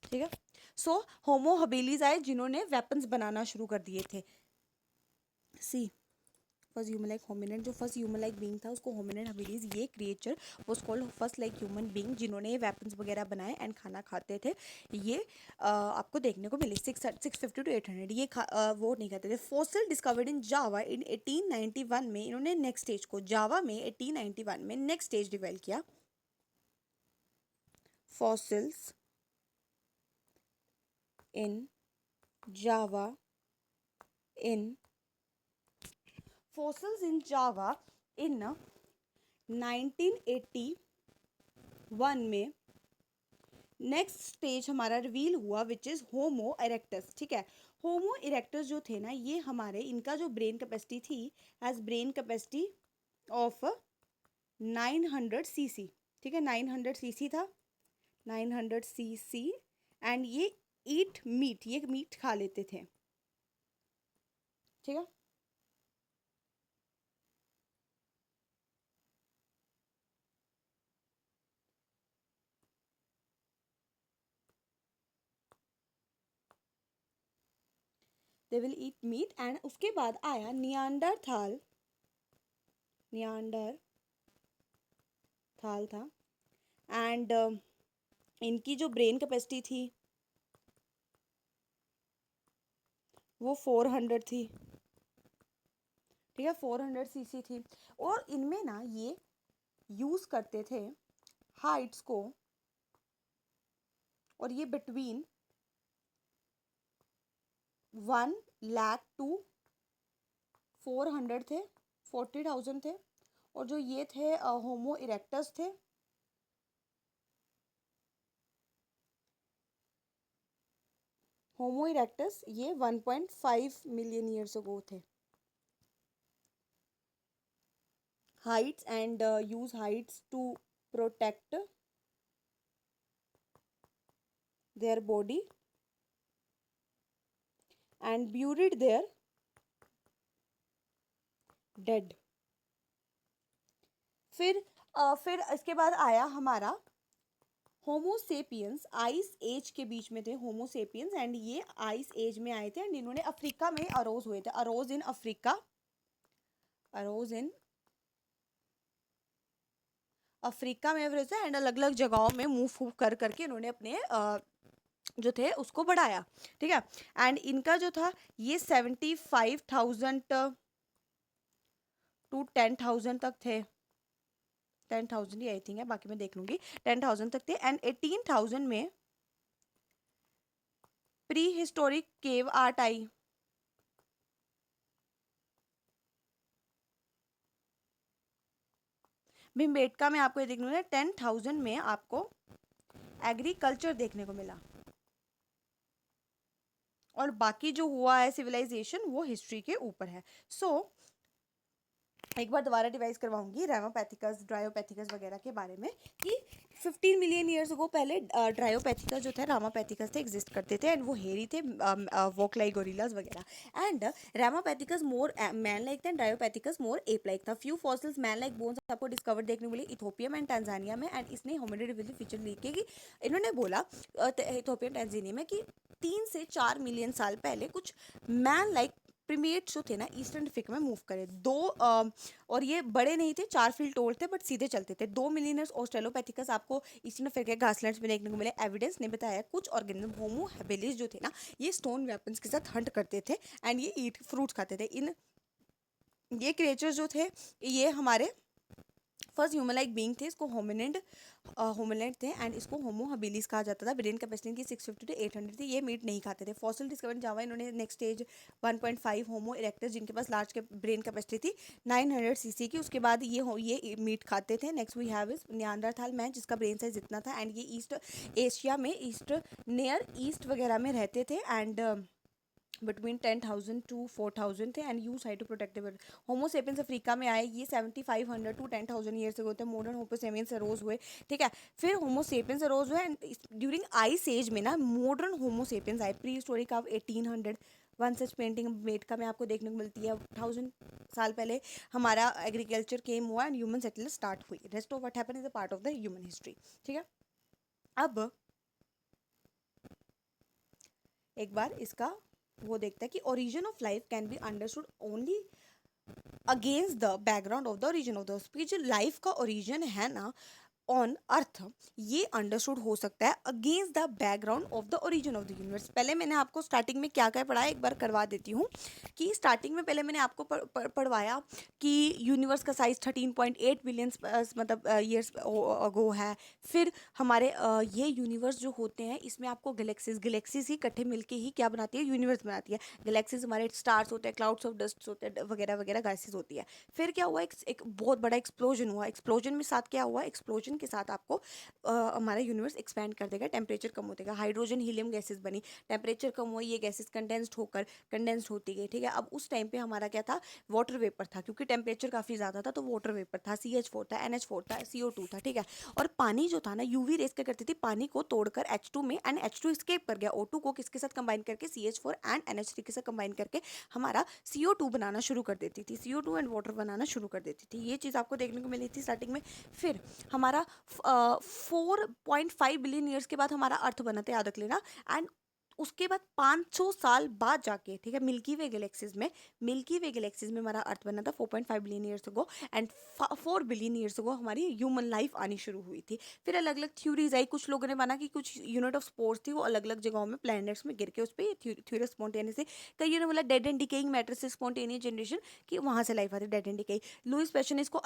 ठीक है, सो होमो हबीलीज आए जिन्होंने वेपन्स बनाना शुरू कर दिए थे। सी फर्स्ट ह्यूमन लाइक होमिनिड, जो फर्स्ट ह्यूमन लाइक बीइंग था उसको होमिनिड हबीलीज, ये creature was called first like human being, जिन्होंने वेपन्स वगैरह बनाए एंड खाना खाते थे। ये आपको देखने को मिले 650 to 800। ये वो नहीं खाते थे। फॉसिल डिस्कवर्ड इन जावा इन 1891 में, इन्होंने नेक्स्ट स्टेज को जावा में 1891 में नेक्स्ट स्टेज डिवेल्प किया। Fossils in Java in fossils in Java in 1981 में नेक्स्ट स्टेज हमारा रिवील हुआ, विच इज़ होमो इरेक्टस। ठीक है, होमो इरेक्टस जो थे ना, ये हमारे, इनका जो ब्रेन कैपेसिटी थी, has brain capacity of 900 cc। ठीक है, 900 cc था, 900 cc। एंड ये ईट मीट, ये मीट खा लेते थे। ठीक है, they will eat meat. And उसके बाद आया नियांडरथाल था। एंड इनकी जो ब्रेन कैपेसिटी थी वो 400 थी। ठीक है, 400 cc थी। और इनमें ना ये यूज़ करते थे हाइट्स को, और ये बिटवीन 1 लाख टू 400 थे, 40,000 थे। और जो ये थे होमो इरेक्टस थे, होमो इरेक्टस ये 1.5 मिलियन ईयर्स अगो थे। Hides and use hides to protect their body and buried their dead। फिर इसके बाद आया हमारा होमोसेपियंस। आइस एज के बीच में थे होमोसेपियंस, एंड ये आइस एज में आए थे, एंड इन्होंने अफ्रीका में अरोज हुए थे। Arose in Africa, arose in Africa में अरोज थे, एंड अलग अलग जगहों में मूव कर करके इन्होंने अपने जो थे उसको बढ़ाया। ठीक है, एंड इनका जो था ये 75,000 टू 10,000 तक थे। 10,000 ही आई थिंक है, बाकी मैं देख लूंगी। 10,000 तक थे। एंड 18,000 में pre historic cave art I. Bhimbetka में आपको ये देखने को मिला। 10,000 में आपको एग्रीकल्चर देखने को मिला। और बाकी जो हुआ है सिविलाइजेशन वो हिस्ट्री के ऊपर है। सो एक बार दोबारा डिवाइस करवाऊंगी रामापैथिकस ड्रायोपैथिकस वगैरह के बारे में कि 15 मिलियन ईयर्स अगो पहले ड्रायोपैथिकस जो थे रामापैथिकस थे एग्जिस्ट करते थे एंड वो हेरी थे वॉक लाइक गोरिल्लाज वगैरह एंड रामापैथिकस मोर मैन लाइक था एंड ड्रायोपैथिकस मोर एप लाइक था। Few fossils man like bones आपको डिस्कवर देखने को मिले इथोपिया में एंड टांजानिया में एंड इसने होमिनिड विल फीचर लिखे कि इन्होंने बोला इथोपिया टांजानिया में कि 3 से 4 मिलियन साल पहले कुछ मैन लाइक प्रीमेट्स जो थे ना ईस्टर्न अफ्रीका में मूव करे और ये बड़े नहीं थे 4 फीट टोल थे बट सीधे चलते थे। 2 मिलियनर्स ऑस्ट्रेलोपैथिकस आपको ईस्टर्न अफ्रीका के घासलैंड्स में देखने को मिले। एविडेंस ने बताया कुछ ऑर्गेनिज्म होमो हैबिलिस जो थे ना ये स्टोन वेपन्स के साथ हंट करते थे एंड ये ईट फ्रूट्स खाते थे। ये क्रिएचर्स जो थे ये हमारे फर्स्ट ह्यूमन लाइक बीइंग थे। इसको होमिनिड थे एंड इसको होमो हबिलिस कहा जाता था। ब्रेन कैपेसिटी की 650 to 800 थी। ये मीट नहीं खाते थे। फॉसिल डिस्कवर जावा इन्होंने नेक्स्ट स्टेज 1.5 होमो इरेक्टस जिनके पास लार्ज के ब्रेन कैपेसिटी थी 900 सीसी की। उसके बाद ये मीट खाते थे। Next we have is Neanderthal man जिसका ब्रेन साइज इतना था एंड ये ईस्ट एशिया में नियर ईस्ट वगैरह में रहते थे एंड बिटवीन 10,000 to 4,000 थे and use high to protect their. Homo sapiens Africa में आए ये 7,500 to 10,000 ईयर्स अगो थे। मॉडर्न होमो सेपियंस अरोज हुए, ठीक है। फिर होमो सेपियंस अरोज हुए एंड ड्यूरिंग आइस एज में ना मॉडर्न होमो सेपियंस आए। Prehistoric of 1800 one such painting मेटका में आपको देखने को मिलती है। 1000 साल पहले हमारा एग्रीकल्चर केम हुआ एंड ह्यूमन सेटलर स्टार्ट हुई। Rest of what happen is a part of the human history, ठीक है। अब एक बार इसका वो देखता है कि origin of life can be understood only against the background of the origin of the जो लाइफ का ओरिजिन है ना ऑन अर्थ ये अंडरस्टूड हो सकता है against the background of the origin of the universe. पहले मैंने आपको स्टार्टिंग में क्या क्या पढ़ाया एक बार करवा देती हूँ कि स्टार्टिंग में पहले मैंने आपको पढ़वाया कि यूनिवर्स का साइज 13.8 बिलियन मतलब ईयर्स अगो है। फिर हमारे ये यूनिवर्स जो होते हैं इसमें आपको गैलेक्सीज ही इकट्ठे मिलके ही क्या बनाती है यूनिवर्स बनाती है। गैलेक्सीज हमारे स्टार्स होते हैं, क्लाउड्स ऑफ डस्ट होते हैं वगैरह वगैरह गैसेज होती है। फिर क्या हुआ एक बहुत बड़ा एक्सप्लोजन हुआ। एक्सप्लोजन में साथ क्या हुआ एक्सप्लोजन के साथ आपको हमारा यूनिवर्स एक्सपैंड कर देगा, टेम्परेचर कम हो देगा, हाइड्रोजन हीलियम गैसेस बनी, टेम्परेचर कम हुआ, ये गैसेस कंडेंस्ड होती गई, ठीक है। अब उस टाइम पे हमारा क्या था वाटर वेपर था क्योंकि टेम्परेचर काफ़ी ज़्यादा था तो वाटर वेपर था, CH4 था, NH4 था, CO2 था, ठीक है। और पानी जो था ना यूवी रेस क्या करती थी पानी को तोड़कर H2 में एंड H2 स्केप कर गया। O2 को किसके साथ कंबाइन करके CH4 एंड NH3 के साथ कंबाइन करके हमारा CO2 बनाना शुरू कर देती थी, CO2 एंड वाटर बनाना शुरू कर देती थी। ये चीज़ आपको देखने को मिली थी स्टार्टिंग में। फिर हमारा 4.5 बिलियन ईयर्स के बाद हमारा अर्थ बना था, याद रख लेना। एंड उसके बाद 500 साल बाद जाके, ठीक है, मिल्की वे गैलेक्सीज में हमारा अर्थ बना था 4.5 billion years ago and 4 billion years ago हमारी ह्यूमन लाइफ आनी शुरू हुई थी। फिर अलग अलग थ्योरीज आई, कुछ लोगों ने माना कि कुछ यूनिट ऑफ स्पोर्स थी वो अलग अलग जगहों में प्लैनेट्स में गिर के उस पर थ्योरी स्पॉन्टेनियस से। कई ने बोला डेड एंड डिकेइंग मैटर से स्पॉन्टेनियस जनरेशन कि वहाँ से लाइफ आती dead and decaying. Louis Pasteur इसको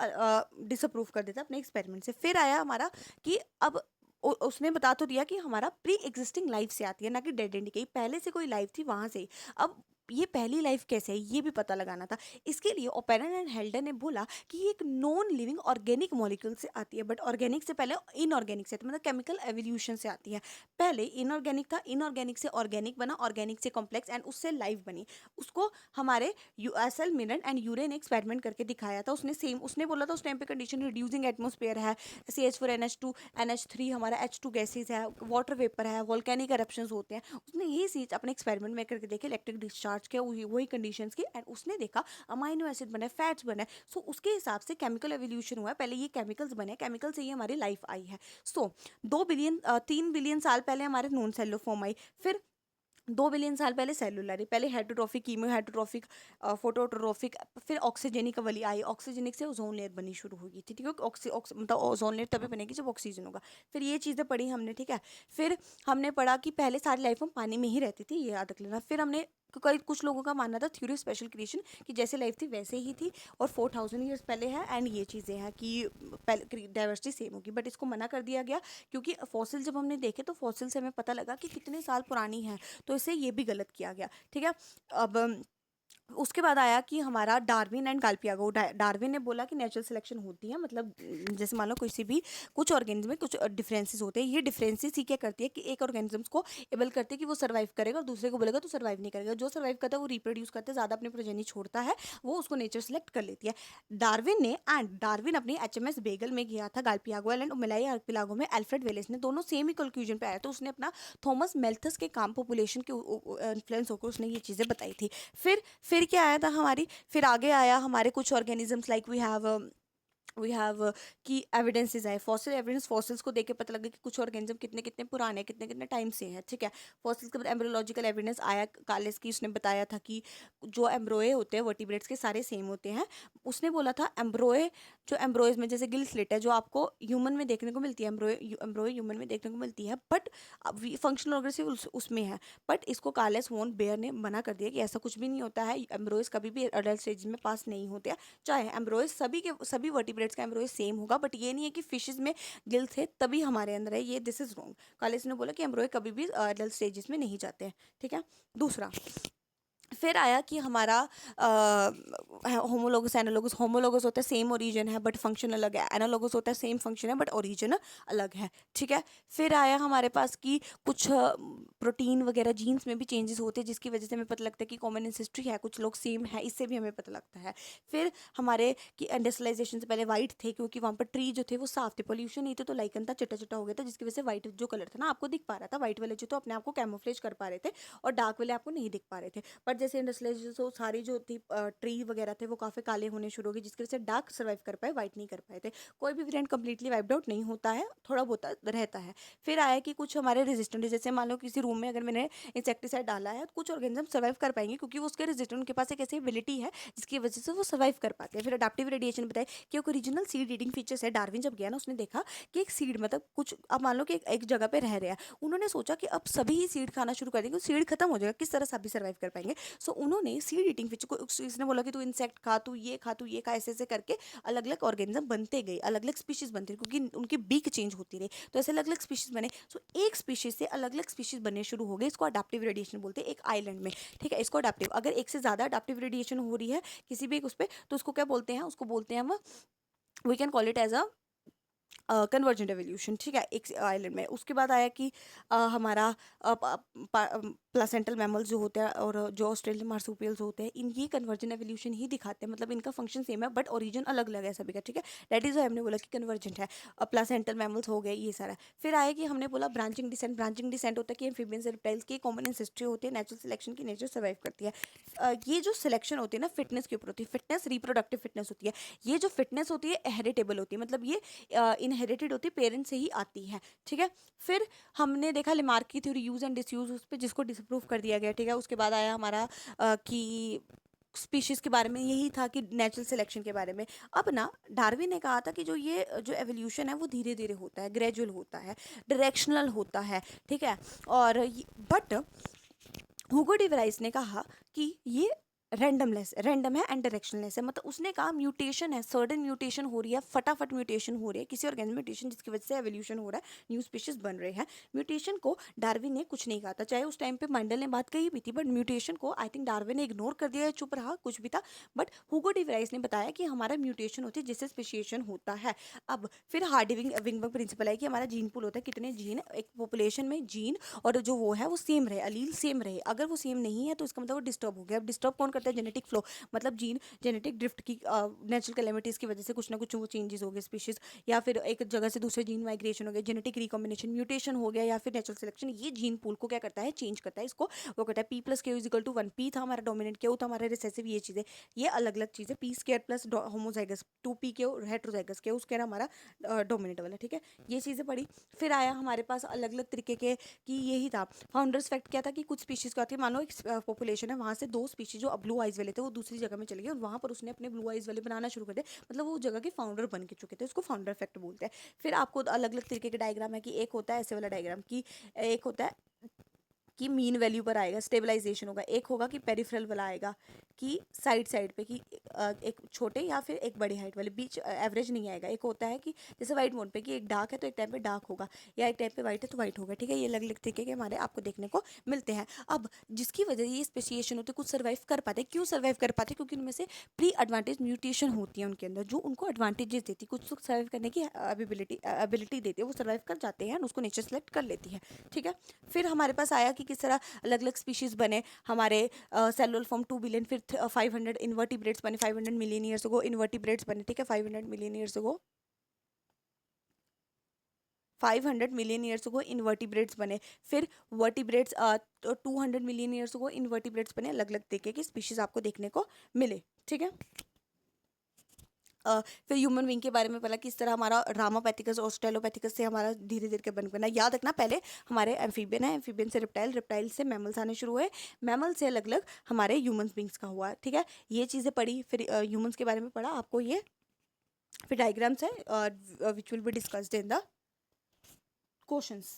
डिसअप्रूव कर देता अपने एक्सपेरिमेंट से। फिर आया हमारा कि अब उसने बता तो दिया कि हमारा प्री एग्जिस्टिंग लाइफ से आती है ना कि डेड एंड की पहले से कोई लाइफ थी वहाँ से। अब ये पहली लाइफ कैसे है ये भी पता लगाना था। इसके लिए ओपेरन एंड हेल्डर ने बोला कि ये एक नॉन लिविंग ऑर्गेनिक मॉलिक्यूल से आती है बट ऑर्गेनिक से पहले इनऑर्गेनिक से आती है, मतलब केमिकल एवोल्यूशन से आती है। पहले इनऑर्गेनिक था, इनऑर्गेनिक से ऑर्गेनिक बना, ऑर्गेनिक से कॉम्प्लेक्स एंड उससे लाइफ बनी। उसको हमारे यूएसएल मिनट एंड यूरे ने एक्सपेरिमेंट करके दिखाया था। उसने बोला था उस टाइम पे कंडीशन रिड्यूसिंग एटमोस्फेयर है, CH4 NH2 NH3 हमारा H2 गैसेज है, वाटर वेपर है, वोल्केनिक एरप्शंस होते हैं। उसने ये चीज़ अपने एक्सपेरिमेंट में करके देखे, इलेक्ट्रिक डिस्चार्ज के वही कंडीशंस की एंड उसने देखा अमाइनो एसिड बने, फैट्स बने। सो उसके हिसाब से केमिकल एवोल्यूशन हुआ है। पहले ये केमिकल्स बने, केमिकल से ही हमारी लाइफ आई है। सो 3 बिलियन साल पहले हमारे नॉन सेलुलर फॉर्म आई। फिर 2 बिलियन साल पहले सेलुलर, पहले हेटरोट्रॉफिक, कीमो हेटरोट्रॉफिक, फोटोट्रॉफिक, फिर ऑक्सीजेनिक वाली आई। ऑक्सीजेनिक से ओजोन लेयर बनी शुरू हुई थी, ठीक है। मतलब ओजोन लेयर तभी बनेगी जब ऑक्सीजन होगा। फिर ये चीज़ें पढ़ी हमने, ठीक है। फिर हमने पढ़ा कि पहले सारी लाइफ हम पानी में ही रहती थी, ये याद रख लेना। फिर हमने कुछ लोगों का मानना था थ्योरी स्पेशल क्रिएशन कि जैसे लाइफ थी वैसे ही थी और 4,000 ईयर्स पहले है एंड ये चीज़ें हैं कि पहले डाइवर्सिटी सेम होगी बट इसको मना कर दिया गया क्योंकि फॉसिल जब हमने देखे तो फॉसिल से हमें पता लगा कि कितने साल पुरानी है, तो इसे ये भी गलत किया गया, ठीक है। अब उसके बाद आया कि हमारा डार्विन एंड गाल्पियागो। डार्विन ने बोला कि नेचुरल सिलेक्शन होती है, मतलब जैसे मान लो किसी भी कुछ ऑर्गेनिज्म में कुछ डिफरेंसेस होते हैं, ये डिफरेंसेस ही क्या करती है कि एक ऑर्गेनिज्म को एबल करती है कि वो सर्वाइव करेगा और दूसरे को बोलेगा तो सर्वाइव नहीं करेगा। जो सर्वाइव करता है वो रिप्रोड्यूस करता है, ज़्यादा अपनी प्रोजेनी छोड़ता है, वो उसको नेचर सेलेक्ट कर लेती है। डार्विन अपनी HMS बेगल में गया था गाल्पियागो आइलैंड और मिलाई आर्किपेलागो में अल्फ्रेड वेलेस ने, दोनों सेम ही कंक्लूजन पे आया। तो उसने अपना थॉमस मेल्थस के काम पॉपुलेशन के इन्फ्लुएंस होकर उसने ये चीज़ें बताई थी। फिर क्या आया था हमारी, फिर आगे आया हमारे कुछ ऑर्गेनिजम्स लाइक वी हैव कि एविडेंसेस है, फॉसिल एविडेंस। फॉसिल्स को देख के पता लगा कि कुछ ऑर्गेनिज्म कितने कितने पुराने कितने कितने टाइम से हैं, ठीक है। फॉसिल्स के बाद एम्ब्रियोलॉजिकल एविडेंस आया कालेस की, उसने बताया था कि जो एम्ब्रोए होते हैं वर्टिब्रेट्स के सारे सेम होते हैं। उसने बोला था एम्ब्रोएज में जैसे गिल स्लिट है जो आपको ह्यूमन में देखने को मिलती है, एम्ब्रोए ह्यूमन में देखने को मिलती है, बट फंक्शनल ऑर्गेनिज्म उसमें है। बट इसको कार्लेस वॉन बेयर ने मना कर दिया कि ऐसा कुछ भी नहीं होता है, एम्ब्रोएज कभी भी अडल्ट स्टेज में पास नहीं होते हैं। चाहे एम्ब्रोएज सभी वर्टिब्रेट्स का एम्ब्रोएज सेम होगा, बट ये नहीं है कि फिशेज में गिल थे तभी हमारे अंदर है, ये दिस इज रॉन्ग। कार्लेस ने बोला कि एम्ब्रोए कभी भी अडल्ट स्टेजेस में नहीं जाते हैं, ठीक है। दूसरा फिर आया कि हमारा होमोलोगस एनालोगस। होमोलोगस होता है सेम ओरिजिन है बट फंक्शन अलग है, एनालोगस होता है सेम फंक्शन है बट ओरिजिन अलग है, ठीक है। फिर आया हमारे पास कि कुछ प्रोटीन वगैरह जीन्स में भी चेंजेस होते हैं जिसकी वजह से हमें पता लगता है कि कॉमन एंसेस्ट्री है, कुछ लोग सेम है, इससे भी हमें पता लगता है। फिर हमारे कि इंडस्ट्रियलाइजेशन से पहले वाइट थे क्योंकि वहाँ पर ट्री जो थे वो साफ थे, पोल्यूशन नहीं थे, तो लाइकन था चिट्टा चिट्टा हो गया था जिसकी वजह से वाइट जो कलर था ना आपको दिख पा रहा था, वाइट वाले जो तो अपने आप को कैमोफ्लेज कर पा रहे थे और डार्क वाले आपको नहीं दिख पा रहे थे। बट जैसे इंडस्ट्रियलाइजेशन तो सारी जो थी ट्री वगैरह थे वो काफ़ी काले होने शुरू हो गए जिसकी वजह से डार्क सर्वाइव कर पाए, वाइट नहीं कर पाए थे। कोई भी वेरिएंट कंप्लीटली वाइप्ड आउट नहीं होता है, थोड़ा बहुत रहता है। फिर आया कि कुछ हमारे रेजिस्टेंट, जैसे मान लो किसी रूम में अगर मैंने इंसेक्टिसाइड डाला है तो कुछ ऑर्गेनिज्म सर्वाइव कर पाएंगे क्योंकि वो उसके रेजिस्टेंट, उनके पास एक ऐसी एबिलिटी है जिसकी वजह से वो सर्वाइव कर पाते हैं। फिर अडाप्टिव रेडिएशन बताए कि एक ओरिजिनल सीड रीडिंग फीचर्स है। डार्विन जब गया ना उसने देखा कि एक सीड मतलब कुछ, अब मान लो कि एक जगह पे रह रहा है, उन्होंने सोचा कि अब सभी ही सीड खाना शुरू कर देंगे, सीड खत्म हो जाएगा, किस तरह सभी सर्वाइव कर पाएंगे। सो उन्होंने सीड ईटिंग फिश को, इसने बोला कि तू इंसेक्ट खा, तू ये खा, तू ये खा, ऐसे ऐसे करके अलग अलग ऑर्गेनिज्म बनते गए, अलग अलग स्पीशीज बनते गए क्योंकि उनकी बीक चेंज होती रही, तो ऐसे अलग अलग स्पीशीज बने। सो एक स्पीशीज से अलग अलग स्पीशीज बनने शुरू हो गए, इसको अडाप्टिव रेडिएशन बोलते हैं एक आइलैंड में, ठीक है। इसको अडाप्टिव, अगर एक से ज़्यादा अडाप्टिव रेडिएशन हो रही है किसी भी एक उस पर तो उसको क्या बोलते हैं, उसको बोलते हैं हम, we can call it as a convergent evolution, ठीक है, एक आइलैंड में। उसके बाद आया कि हमारा प्लासेंटल मैमल्स जो होते हैं और जो ऑस्ट्रेलियन मार्सूपियल्स होते हैं, इन ये कन्वर्जेंट एवोल्यूशन ही दिखाते हैं, मतलब इनका फंक्शन सेम है बट ओरिजिन अलग अलग है सभी का, ठीक है। दैट इज हमने बोला कि कन्वर्जेंट है। प्लासेंटल मैमल्स हो गए ये सारा। फिर आया कि हमने बोला ब्रांचिंग डिसेंट। ब्रांचिंग डिसेंट होता है कि एम्फीबियंस रेप्टाइल्स की कॉमन एंसेस्ट्री होती है, नेचुरल सिलेक्शन की नेचर सर्वाइव करती है। ये जो सिलेक्शन होती है ना फिटनेस के ऊपर होती है, फिटनेस रिप्रोडक्टिव फिटनेस होती है। ये जो फिटनेस होती है हेरिटेबल होती है, मतलब ये इनहेरिटेड होती है, पेरेंट से ही आती है, ठीक है। फिर हमने देखा लेमार्क की थ्योरी यूज एंड डिसयूज, उस पर जिसको डिसप्रूव कर दिया गया, ठीक है। उसके बाद आया हमारा कि स्पीशीज़ के बारे में, यही था कि नेचुरल सिलेक्शन के बारे में। अब ना डार्विन ने कहा था कि जो एवोल्यूशन है वो धीरे धीरे होता है, ग्रेजुअल होता है, डायरेक्शनल होता है, ठीक है। और बट हुगो डी वेराइस ने कहा कि ये रैंडम है एंड डायरेक्शनलेस है, मतलब उसने कहा म्यूटेशन है, सर्टेन म्यूटेशन हो रही है, फटाफट म्यूटेशन हो रही है किसी ऑर्गेनिज्म म्यूटेशन जिसकी वजह से एवोल्यूशन हो रहा है, न्यू स्पीशीज बन रहे हैं। म्यूटेशन को डार्विन ने कुछ नहीं कहा था, चाहे उस टाइम पे मंडल ने बात कही भी थी, बट म्यूटेशन को आई थिंक डार्विन ने इग्नोर कर दिया, चुप रहा, कुछ भी था। बट हुगो डी वेराइस ने बताया कि हमारा म्यूटेशन होती है जिससे स्पेशिएशन होता है। अब फिर हार्डी विंगबर्ग प्रिंसिपल है कि हमारा जीन पूल होता है, कितने जीन एक पॉपुलेशन में जीन और जो वो है वो सेम रहे, अलील सेम रहे। अगर वो सेम नहीं है तो इसका मतलब वो डिस्टर्ब हो गया। अब डिस्टर्ब कौन करता है, जेनेटिक फ्लो, मतलब जीन जेनेटिक ड्रिफ्ट की नेचुरल कैलेमिटीज़ की वजह से कुछ ना कुछ वो चेंजेस हो गए स्पीशीज़, या फिर एक जगह से दूसरे जीन माइग्रेशन हो गया, जेनेटिक रिकॉम्बिनेशन म्यूटेशन हो गया, या फिर नेचुरल सिलेक्शन, ये जीन पूल को क्या करता है, चेंज करता है। इसको वो कहता है P plus Q is equal to 1, P था हमारा डोमिनेंट, क्यू था हमारा रिसेसिव, ये चीज़ें, ये अलग अलग चीज़ें, P square plus homozygous 2p Q heterozygous Q उसके हमारा डोमिनेंट वाला, ठीक है। ये चीज़ें पढ़ी। फिर आया हमारे पास अलग अलग तरीके के कि यही था फाउंडर्स फैक्ट क्या था कि कुछ स्पीशीज़ को आती है, मान लो एक पॉपुलेशन है, वहाँ से 2 स्पीशीज जो ब्लू आइज वाले थे वो दूसरी जगह में चले गए और वहाँ पर उसने अपने ब्लू आइज वाले बनाना शुरू कर दिया, मतलब वो जगह के फाउंडर बन के चुके थे, उसको फाउंडर फैक्ट बोलते हैं। फिर आपको अलग अलग तरीके के डायग्राम है कि एक होता है ऐसे वाला डायग्राम कि एक होता है कि मीन वैल्यू पर आएगा, स्टेबलाइजेशन होगा, एक होगा कि पेरिफेरल वाला आएगा कि साइड साइड पे कि एक छोटे या फिर एक बड़ी हाइट वाले, बीच एवरेज नहीं आएगा। एक होता है कि जैसे वाइट मोड पे कि एक डार्क है तो एक टाइम पे डार्क होगा, या एक टाइम पे वाइट है तो वाइट होगा, ठीक है। ये अलग अलग तरीके के हमारे आपको देखने को मिलते हैं। अब जिसकी वजह से ये स्पेसिएशन होते हैं, कुछ सर्वाइव कर पाते हैं। क्यों सर्वाइव कर पाते हैं? क्योंकि उनमें से प्री एडवांटेज म्यूटेशन होती है उनके अंदर, जो उनको एडवांटेजेस देती है, कुछ तो सर्वाइव करने की एबिलिटी देती है, वो सर्वाइव कर जाते हैं, उसको नेचर सेलेक्ट कर लेती है, ठीक है। फिर हमारे पास आया कि किस तरह अलग अलग स्पीशीज बने हमारे सेलुलर फॉर्म 2 बिलियन, फिर 500 इन्वर्टिब्रेट्स बने 500 मिलियन ईयर्स अगो, इन्वर्टिब्रेट्स बने, ठीक है, 500 मिलियन ईयर्स अगो, 500 मिलियन ईयर्स को इन्वर्टिब्रेट्स बने। फिर वर्टिब्रेट्स 200 मिलियन ईयर्स को इन्वर्टिब्रेट्स बने। अलग अलग तरीके की स्पीशीज आपको देखने को मिले, ठीक है। फिर ह्यूमन बींग के बारे में पता किस तरह हमारा रामापैथिकस ऑस्ट्रेलोपैथिकस से हमारा धीरे धीरे के बना। याद रखना पहले हमारे एम्फीबियन है, एम्फीबियन से रिप्टाइल, रिप्टाइल से मैमल्स आने शुरू हुए, मैमल से अलग अलग हमारे ह्यूमन बींग्स का हुआ, ठीक है। ये चीज़ें पढ़ी, फिर ह्यूमंस के बारे में पढ़ा आपको ये, फिर डायग्राम्स है which will be discussed in the questions.